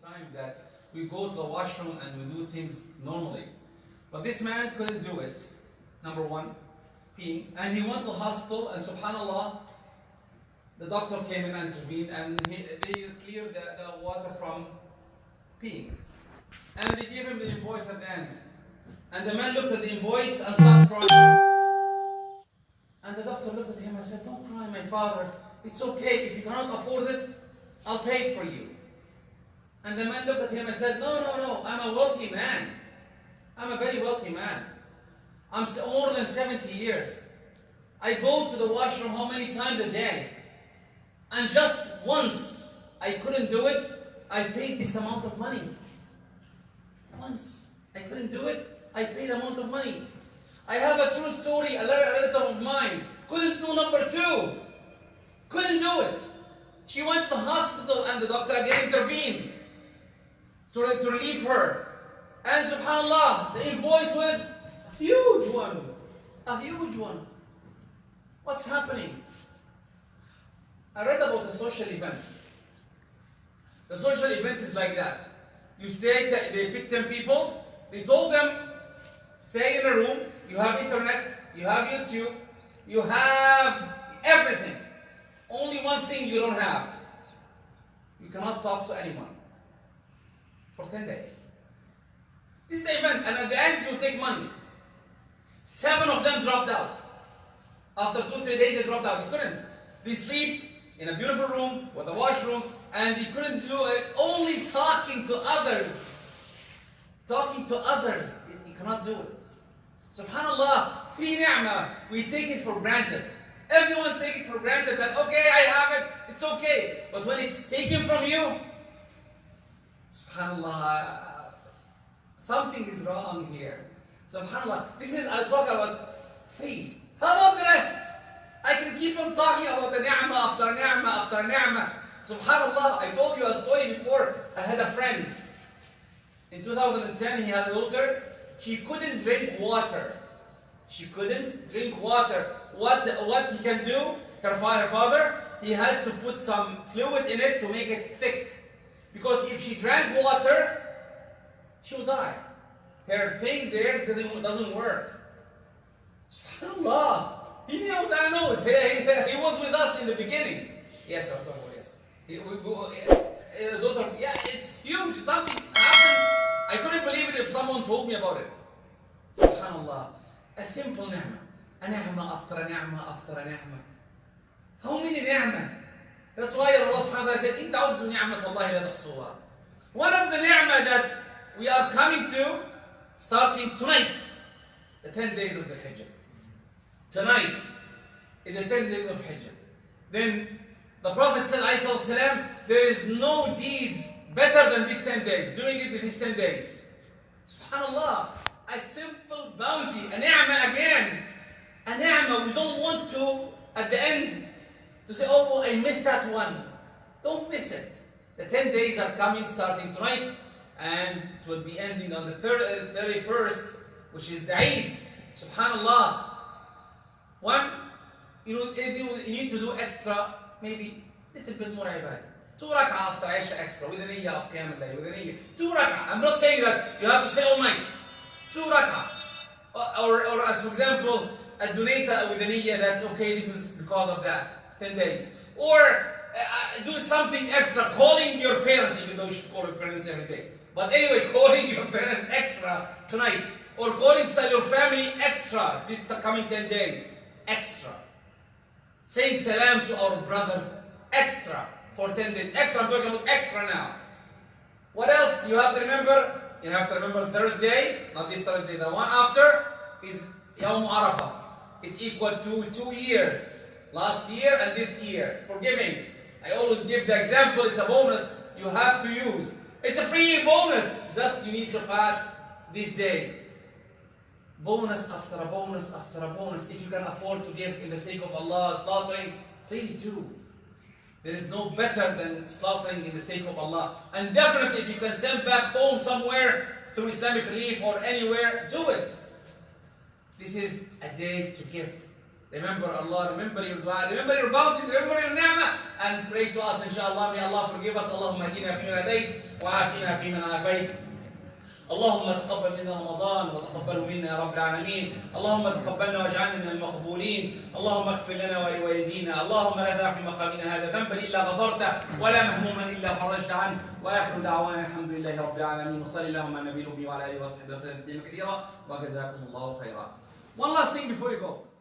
times that we go to the washroom and we do things normally. But this man couldn't do it. Number one, peeing. And he went to the hospital, and subhanAllah, the doctor came in and intervened, and they cleared the water from peeing. And they gave him the invoice at the end. And the man looked at the invoice and started crying. And the doctor looked at him and said, "Don't cry, my father. It's okay. If you cannot afford it, I'll pay it for you." And the man looked at him and said, No. I'm a wealthy man. I'm a very wealthy man. I'm more than 70 years. I go to the washroom how many times a day? And just once I couldn't do it, I paid this amount of money. Once I couldn't do it, I paid amount of money. I have a true story. A relative of mine couldn't do number two. Couldn't do it. She went to the hospital and the doctor again intervened to relieve her. And subhanAllah, the invoice was a huge one. A huge one. What's happening? I read about a social event. The social event is like that. You stay, they pick 10 people, they told them, stay in a room, you have internet, you have YouTube, you have everything. Only one thing you don't have. You cannot talk to anyone. For 10 days. This is the event, and at the end you take money. 7 of them dropped out. After 2-3 days they dropped out. They couldn't. They sleep in a beautiful room with a washroom, and they couldn't do it. Only talking to others. Talking to others. You cannot do it. Subhanallah, fi ni'mah, we take it for granted. Everyone take it for granted that, okay, I have it, it's okay. But when it's taken from you, subhanallah, something is wrong here. Subhanallah, I'll talk about 3. How about the rest? I can keep on talking about the ni'mah after ni'mah after ni'mah. Subhanallah, I told you a story before. I had a friend. In 2010, he had a daughter. She couldn't drink water. She couldn't drink water. What he can do, her father, he has to put some fluid in it to make it thick. Because if she drank water, she'll die. Her thing there doesn't work. SubhanAllah. He knew that I know it. He was with us in the beginning. Yes, of course, yes. The daughter, yeah, it's huge. Something happened. I couldn't believe it if someone told me about it. SubhanAllah. A simple ni'mah. A ni'mah after a ni'mah after a ni'mah. How many ni'mah? That's why Allah subhanahu wa ta'ala said, إِن تَعُدُّوا نِعْمَةَ اللَّهِ لَا تُحْصُوهَا. One of the ni'mah that we are coming to, starting tonight, the 10 days of the Hijjah. Tonight, in the 10 days of Hijjah. Then the Prophet said, ﷺ, there is no deeds better than these 10 days. Doing it in these 10 days. SubhanAllah, a simple bounty, a ni'mah again. A ni'mah, we don't want to, at the end, to say, oh, I missed that one. Don't miss it. The 10 days are coming starting tonight, and it will be ending on the 31st, which is the Eid. SubhanAllah. One, you need to do extra, maybe a little bit more ibadah. 2 rak'ah after Aisha extra, with a niyyah of Qiyam al-Layl, with a niyyah. 2 rak'ah. I'm not saying that you have to say all night. 2 rak'ah. Or as for example, a donata with a niyyah that, okay, this is because of that. 10 days. Or do something extra, calling your parents, even though you should call your parents every day. But anyway, calling your parents extra tonight. Or calling your family extra this coming 10 days. Extra. Saying salam to our brothers extra for 10 days. Extra, I'm talking about extra now. What else you have to remember? You have to remember Thursday, not this Thursday, the one after is Yawm Arafah. It's equal to 2 years. Last year and this year. Forgiving. I always give the example, it's a bonus you have to use. It's a free bonus. Just you need to fast this day. Bonus after a bonus after a bonus. If you can afford to give in the sake of Allah, slaughtering, please do. There is no better than slaughtering in the sake of Allah. And definitely if you can send back home somewhere through Islamic Relief or anywhere, do it. This is a day to give. Remember Allah, remember your dua, remember your bounties, remember your ni'mah, and pray to us, inshallah. May Allah forgive us. Allahumma atina fi man hadayt, wa afina fi man afayt. اللهم تقبل منا رمضان وتقبله منا يا رب العالمين. اللهم تقبلنا واجعلنا من المقبولين. اللهم اغفر لنا ولوالدينا. اللهم لا تدع في مقامنا هذا ذنبا الا غفرته ولا مهموما الا فرجت عنه. واخر دعوانا الحمد لله رب العالمين. وصلى اللهم على النبي وعلى اله وصحبه وسلم تسليما كثيرا وجزاكم الله خيرا. One last thing before you go.